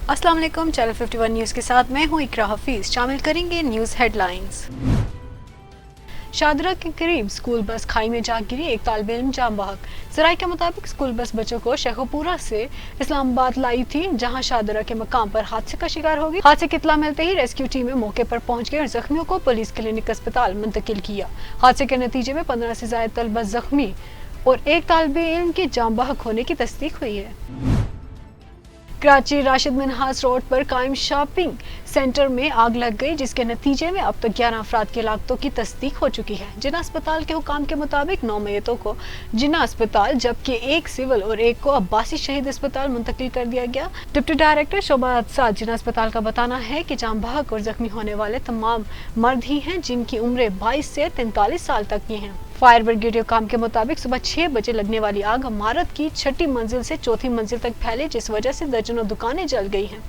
अस्सलाम वालेकुम। Channel 51 news के साथ मैं हूं इकरा हफीज। शामिल करेंगे न्यूज़ हेडलाइंस। शादरा के करीब स्कूल बस खाई में जा गिरी, एक तालिब इल्म जाम बहक। जराये के मुताबिक स्कूल बस बच्चों को शेखोपुरा से इस्लामाबाद लाई थी, जहां शादरा के मकाम पर हादसे का शिकार हो गई। हादसे की इत्तला मिलते ही रेस्क्यू टीमें मौके पर पहुंच गई और जख्मियों को पुलिस क्लिनिक अस्पताल मुंतकिल किया। हादसे के नतीजे में 15 से ज्यादा तलबा जख्मी और एक तालिब इल्म की जाम बहक होने की तस्दीक हुई है। कराची राशिद मिन्हास रोड पर कायम शॉपिंग सेंटर में आग लग गई, जिसके नतीजे में अब तक 11 अफराद की हलाकतों की तस्दीक हो चुकी है। जिन्ना अस्पताल के हुकाम के मुताबिक 9 मयतों को जिन्ना अस्पताल जबकि एक सिविल और एक को अब्बासी शहीद अस्पताल मुंतकिल कर दिया गया। डिप्टी डायरेक्टर शोबा हादसात जिन्ना अस्पताल का बताना है कि जाम बहक और जख्मी होने वाले तमाम मर्द ही हैं, जिनकी उम्रें 22 से 43 साल तक की हैं। फायर ब्रिगेड के काम के मुताबिक सुबह 6 बजे लगने वाली आग इमारत की 6ठी मंजिल से 4थी मंजिल तक फैली, जिस वजह से दर्जनों दुकानें जल गई हैं,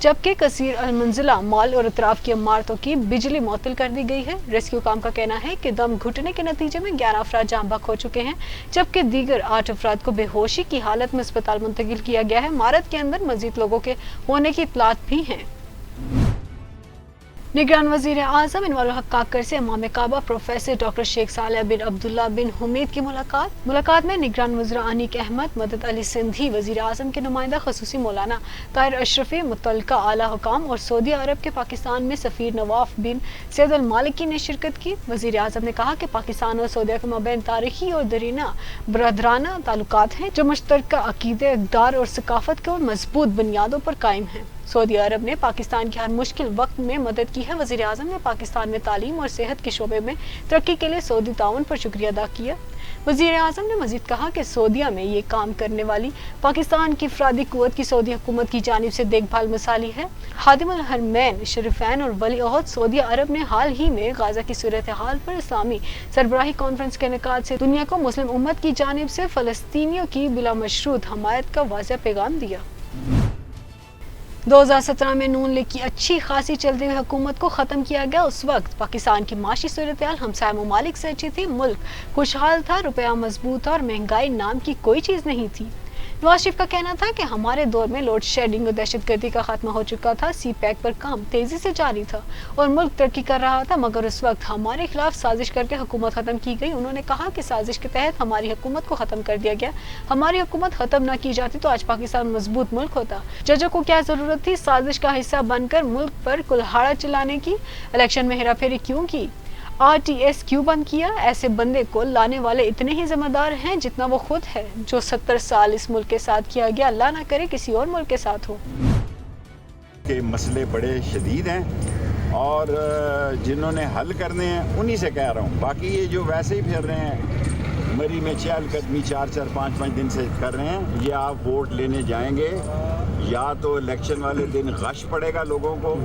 जबकि कसीर अलमंजिला मॉल और अतराफ की इमारतों की बिजली मुअत्तल कर दी गई है। रेस्क्यू काम का कहना है कि दम घुटने के नतीजे में 11 अफराद जाम बहक हो चुके हैं, जबकि दीगर 8 अफराद को बेहोशी की हालत में अस्पताल मुंतकिल किया गया है। इमारत के अंदर मजीद लोगों के होने की इत्तलात भी हैं। निगरान वजीर आजम इनवाल हक काकर से इमाम काबा प्रोफेसर डॉक्टर शेख सालेह बिन अब्दुल्ला बिन हुमैद की मुलाकात में निगरान वज़ीर अनीक अहमद, मदद अली सिंधी, वजीर आजम के नुमाइंदा खसूसी मौलाना ताहिर अशरफी, मुतल्लिका आला हुकाम और सऊदी अरब के पाकिस्तान में सफीर नवाफ बिन सैद अल मालिकी ने शिरकत की। वजीर आजम ने कहा कि पाकिस्तान और सऊदी के माबैन तारीखी और दरीना बरदराना ताल्लुकात हैं, जो मुश्तरका अकीदे, इक़दार और सकाफत के मजबूत बुनियादों पर कायम हैं। सऊदी अरब ने पाकिस्तान के हर मुश्किल वक्त में मदद की है। वज़ीर आज़म ने पाकिस्तान में तालीम और सेहत के शोबे में तरक्की के लिए सऊदी ताउन पर शुक्रिया अदा किया। वज़ीर आज़म ने मजीद कहा कि सऊदीया में ये काम करने वाली पाकिस्तान की अफरादी कुव्वत की सऊदी हुकूमत की जानिब से देखभाल मिसाली है। खादिमुल हरमैन शरीफैन और वली अहद सऊदी अरब ने हाल ही में गाजा की सूरत हाल पर इस्लामी सरबराही कॉन्फ्रेंस के इनेकाद से दुनिया को मुस्लिम उम्मत की जानिब से फ़लस्तीनियों की बिला मशरूत हमायत का वाज़ेह पैगाम दिया। 2017 में नून लीग की अच्छी खासी चलती हुई हुकूमत को ख़त्म किया गया। उस वक्त पाकिस्तान की माशी सूरत हाल हमसाया ममालिक से अच्छी थी, मुल्क खुशहाल था, रुपया मजबूत था और महंगाई नाम की कोई चीज़ नहीं थी। नवाज शरीफ का कहना था कि हमारे दौर में लोड शेडिंग और दहशतगर्दी का खात्मा हो चुका था, सी पैक पर काम तेजी से जारी था और मुल्क तरक्की कर रहा था, मगर उस वक्त हमारे खिलाफ साजिश करके हुकूमत ख़त्म की गई। उन्होंने कहा कि साजिश के तहत हमारी हुकूमत को ख़त्म कर दिया गया। हमारी हुकूमत ख़त्म न की जाती तो आज पाकिस्तान मजबूत मुल्क होता। जजों को क्या ज़रूरत थी साजिश का हिस्सा बनकर मुल्क पर कुल्हाड़ा चलाने की? इलेक्शन में हेराफेरी क्यों की? RTS क्यों बंद किया? ऐसे बंदे को लाने वाले इतने ही जिम्मेदार हैं जितना वो खुद है। जो 70 साल इस मुल्क के साथ किया गया, अल्लाह ना करे किसी और मुल्क के साथ हो। के मसले बड़े शदीद हैं और जिन्होंने हल करने हैं उन्हीं से कह रहा हूँ। बाकी ये जो वैसे ही फिर रहे हैं मरी में चहलकदमी 4-4, 5-5 दिन से कर रहे हैं, ये आप वोट लेने जाएंगे या तो इलेक्शन वाले दिन गश पड़ेगा लोगों को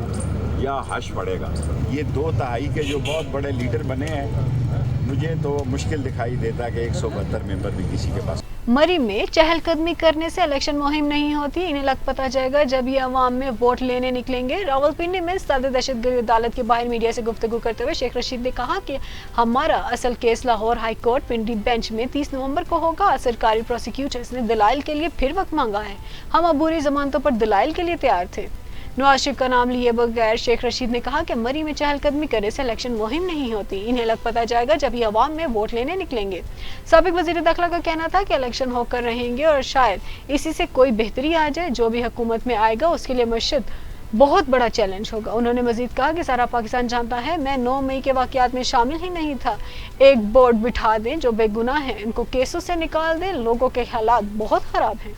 या हश पड़ेगा। ये 2/3 के जो बहुत बड़े लीडर बने हैं, मुझे तो मुश्किल दिखाई देता कि 172 मेंबर भी किसी के पास। मरी में चहलकदमी करने से इलेक्शन मुहिम नहीं होती, इन्हें लग पता जाएगा जब ये अवाम में वोट लेने निकलेंगे। रावलपिंडी में सदर दहशतगर्दी अदालत के बाहर मीडिया से गुफ्तगू करते हुए शेख रशीद ने कहा कि हमारा असल केस लाहौर हाई कोर्ट पिंडी बेंच में 30 नवंबर को होगा। सरकारी प्रोसिक्यूटर्स ने दलाइल के लिए फिर वक्त मांगा है। हम अबूरी जमानतों पर दलाइल के लिए तैयार थे। नवाज शरीफ का नाम लिए बगैर शेख रशीद ने कहा कि मरी में चहलकदमी करने से इलेक्शन मुहिम नहीं होती, इन्हें लग पता जाएगा जब ये अवाम में वोट लेने निकलेंगे। साबिक वजीर दाखिला का कहना था कि इलेक्शन होकर रहेंगे और शायद इसी से कोई बेहतरी आ जाए। जो भी हुकूमत में आएगा उसके लिए मशहद बहुत बड़ा चैलेंज होगा। उन्होंने मजीद कहा कि सारा पाकिस्तान जानता है मैं 9 मई के वाकयात में शामिल ही नहीं था। एक बोर्ड बिठा दें जो बेगुनाह है, इनको केसों से निकाल दें, लोगों के हालात बहुत खराब हैं।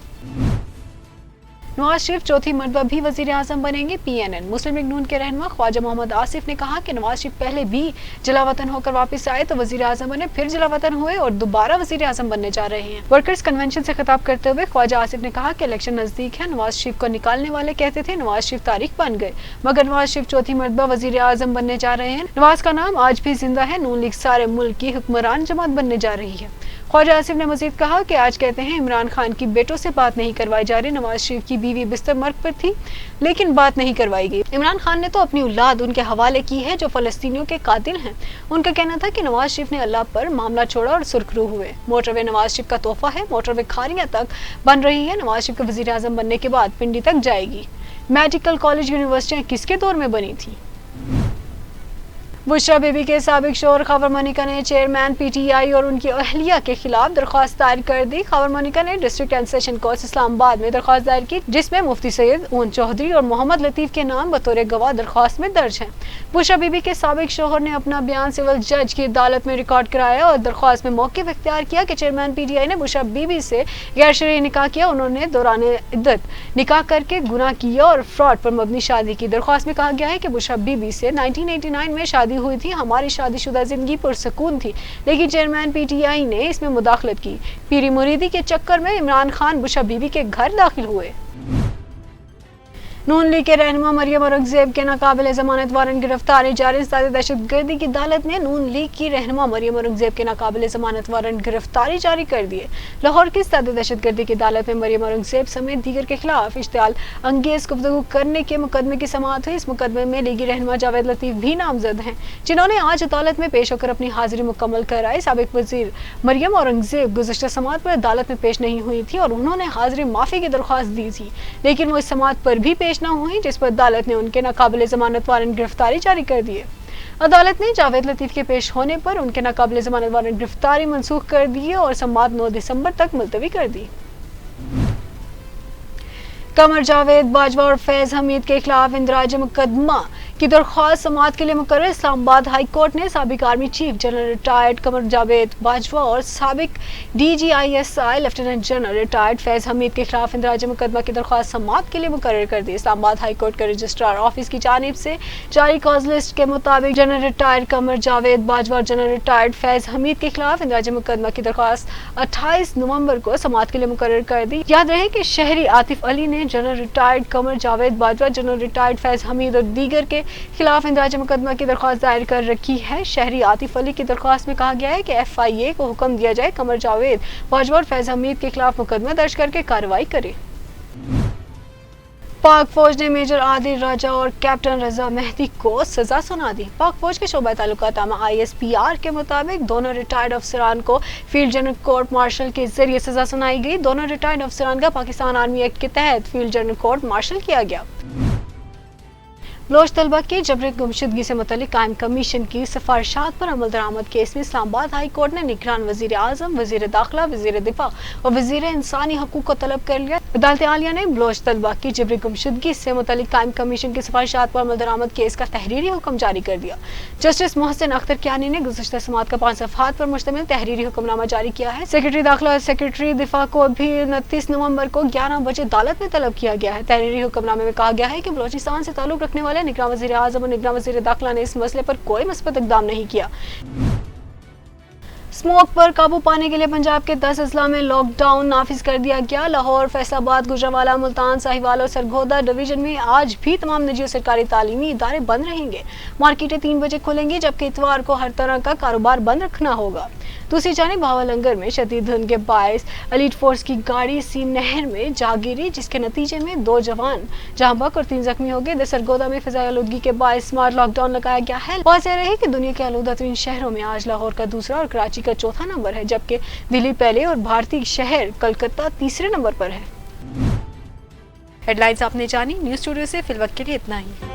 नवाज शरीफ चौथी मरतबा भी वजीर आजम बनेंगे। PNN मुस्लिम लीग नून के रहनुमा ख्वाजा मोहम्मद आसिफ ने कहा कि नवाज शरीफ पहले भी जलावतन होकर वापस आए तो वजीर आजम बने, फिर जलावतन हुए और दोबारा वजीर आजम बनने जा रहे हैं। वर्कर्स कन्वेंशन से खिताब करते हुए ख्वाजा आसिफ ने कहा कि इलेक्शन नजदीक है। नवाज शरीफ को निकालने वाले कहते थे नवाज शरीफ तारीख बन गए, मगर नवाज शरीफ चौथी मरतबा वजीर आजम बनने जा रहे हैं। नवाज का नाम आज भी जिंदा है। नून लीग सारे मुल्क की हुक्मरान जमात बनने जा रही है। ख्वाजा आसिफ ने मजीद कहा कि आज कहते हैं इमरान खान की बेटों से बात नहीं करवाई जा रही। नवाज शरीफ की बीवी बिस्तर मर्ग पर थी लेकिन बात नहीं करवाई गई। इमरान खान ने तो अपनी औलाद उनके हवाले की है जो फलस्तीनियों के कातिल हैं। उनका कहना था कि नवाज शरीफ ने अल्लाह पर मामला छोड़ा और सुर्खरू हुए। मोटरवे नवाज शरीफ का तोहफा है। मोटरवे खारियां तक बन रही है। नवाज शरीफ के वजीर आजम बनने के बाद पिंडी तक जाएगी। मेडिकल कॉलेज यूनिवर्सिटियां किसके दौर में बनी थी? बुशरा बीबी के साबिक शोहर खबर मनिका ने चेयरमैन पीटीआई और उनकी अहलिया के खिलाफ दरख्वास्त दायर कर दी। खबर मनिका ने district and session court Islamabad में दरख्वास्त दायर की, जिसमें मुफ्ती सैयद ऊन चौधरी और मोहम्मद लतीफ के नाम बतौर गवाह दरख्वास्त में दर्ज हैं। बुशरा बीबी के साबिक शोहर ने अपना बयान सिविल जज की अदालत में रिकॉर्ड कराया और दरख्वास्त में मौक़िफ़ इख्तियार किया कि चेयरमैन पीटीआई ने बुशरा बीबी से गैर शरई निकाह किया। उन्होंने दौरान इद्दत निकाह करके गुनाह किया और फ्रॉड पर मबनी शादी की। दरख्वास्त में कहा गया है कि बुशरा बीबी से 1989 में शादी हुई थी। हमारी शादीशुदा जिंदगी पुरसकून थी, लेकिन चेयरमैन पीटीआई ने इसमें मुदाखलत की। पीरी मुरीदी के चक्कर में इमरान खान बुशरा बीबी के घर दाखिल हुए। नून लीग के रहनुमा मरियम औरंगजेब के नाकाबिले जमानत वारंट गिरफ्तारी जारी। साथ दहशतगर्दी की अदालत ने नून लीग की रहनुमा मरियम औरंगजेब के नाकाबिले जमानत वारंट गिरफ्तारी जारी कर दिए। लाहौर की साथ दहशतगर्दी की अदालत में मरियम औरंगजेब समेत दीगर के खिलाफ इश्तियाल अंगेज गुफ्तगू करने के मुकदमे की समाअत हुई। इस मुकदमे में लीगी रहनुमा जावेद लतीफ भी नामजद हैं, जिन्होंने आज अदालत में पेश होकर अपनी हाजिरी मुकम्मल कराई। साबिक वजीर मरियम औरंगजेब गुज़श्ता समाअत में अदालत में पेश नहीं हुई थी और उन्होंने हाजिरी माफी की दरख्वास्त दी थी, लेकिन वो इस समाअत पर भी पेश न हुई, जिस पर अदालत ने उनके नाकाबिले जमानत वारंट गिरफ्तारी जारी कर दिए। अदालत ने जावेद लतीफ के पेश होने पर उनके नाकाबिले जमानत वारंट गिरफ्तारी मनसूख कर दी और समाअत 9 दिसंबर तक मुलतवी कर दी। कमर जावेद, बाजवा और फैज हमीद के खिलाफ इंदराज मुकदमा की दरख्वास्त समाअत के लिए मुकर्रर। इस्लामाबाद हाई कोर्ट ने साबिक army chief general retired Qamar Javed Bajwa और साबिक DGISI lieutenant general retired Faiz Hamid के खिलाफ इंदराज मुकदमा की दरख्वास्त समाअत के लिए मुकर्रर कर दी। इस्लामाबाद हाई कोर्ट के रजिस्ट्रार ऑफिस की जानिब से जारी कॉज लिस्ट के मुताबिक जनरल रिटायर्ड कमर जावेद बाजवा और जनरल रिटायर्ड फैज हमीद के खिलाफ इंदराज मुकदमा की दरख्वास्त 28 नवंबर को समाअत के लिए मुकर्रर कर दी। याद रहे कि शहरी आतिफ अली ने general retired Qamar Javed Bajwa, general retired Faiz Hamid और दीगर के खिलाफ इंदराज मुकदमा की दरख्वास्त दायर कर रखी है। शहरी आतिफ अली की दरख्वास्त में कहा गया है कि FIA को हुक्म दिया जाए कमर जावेद बाजवा और फैज हमीद के खिलाफ मुकदमा दर्ज करके कार्रवाई करे। पाक फौज ने मेजर आदिल राजा और कैप्टन रजा मेहदी को सजा सुना दी। पाक फौज के शोबा ताल्लुकात ISPR के मुताबिक दोनों रिटायर्ड अफसरान को फील्ड जनरल कोर्ट मार्शल के जरिए सजा सुनाई गई। दोनों रिटायर्ड अफसरान का पाकिस्तान आर्मी एक्ट के तहत फील्ड जनरल कोर्ट मार्शल किया गया। बलोच तलबा की जबरी गुमशुदगी से मुतल्लिक कायम कमीशन की सिफारिशात पर अमल दरामद केस में इस्लामाबाद हाई कोर्ट ने निगरान वजीर आजम, वजीर दाखिला, वजीर दिफा और वजीर इंसानी हकूक को तलब कर लिया। अदालत आलिया ने बलोच तलबा की जबरी गुमशुदगी से मुतल्लिक कायम कमीशन की सिफारिशात पर अमल दरामद केस का तहरीरी हुक्म जारी कर दिया। जस्टिस मोहसिन अख्तर कियानी ने गुज़श्ता समाअत का 5 सफ़हात पर मुश्तमिल तहरीरी हुक्मनामा जारी किया है। सेक्रेटरी दाखिला और सेक्रेटरी दिफा को भी 29 नवंबर को 11 बजे अदालत में तलब किया गया है। तहरीरी हुक्मनामे में कहा गया है कि बलोचिस्तान से ताल्लुक रखने वाले निगरान वज़ीर आज़म और निगरान वज़ीर दाखिला ने इस मसले पर कोई मुस्बत इक़दाम नहीं किया। स्मोक पर काबू पाने के लिए पंजाब के 10 अजला में लॉकडाउन नाफिज कर दिया गया। लाहौर, फैसलाबाद, गुजरांवाला, मुल्तान, साहिवाल और सरगोदा डिवीजन में आज भी तमाम निजी और सरकारी तालीमी इदारे बंद रहेंगे। मार्केटें 3 बजे खुलेंगी, जबकि इतवार को हर तरह का कारोबार बंद रखना होगा। दूसरी जानिब भावालंगर में शदीद धुंध के बायस एलीट फोर्स की गाड़ी सीम नहर में जा गिरी, जिसके नतीजे में 2 जवान जहां बक और 3 जख्मी हो गए। सरगोदा में फिजाई आलूदगी के बायस स्मार्ट लॉकडाउन लगाया गया है। वाज़ेह रहे कि दुनिया के आलूदा तरीन शहरों में आज लाहौर का दूसरा और कराची का चौथा नंबर है, जबकि दिल्ली पहले और भारतीय शहर कलकत्ता तीसरे नंबर पर है। हेडलाइंस आपने जानी। न्यूज़ स्टूडियो से फिलवक्त के लिए इतना ही।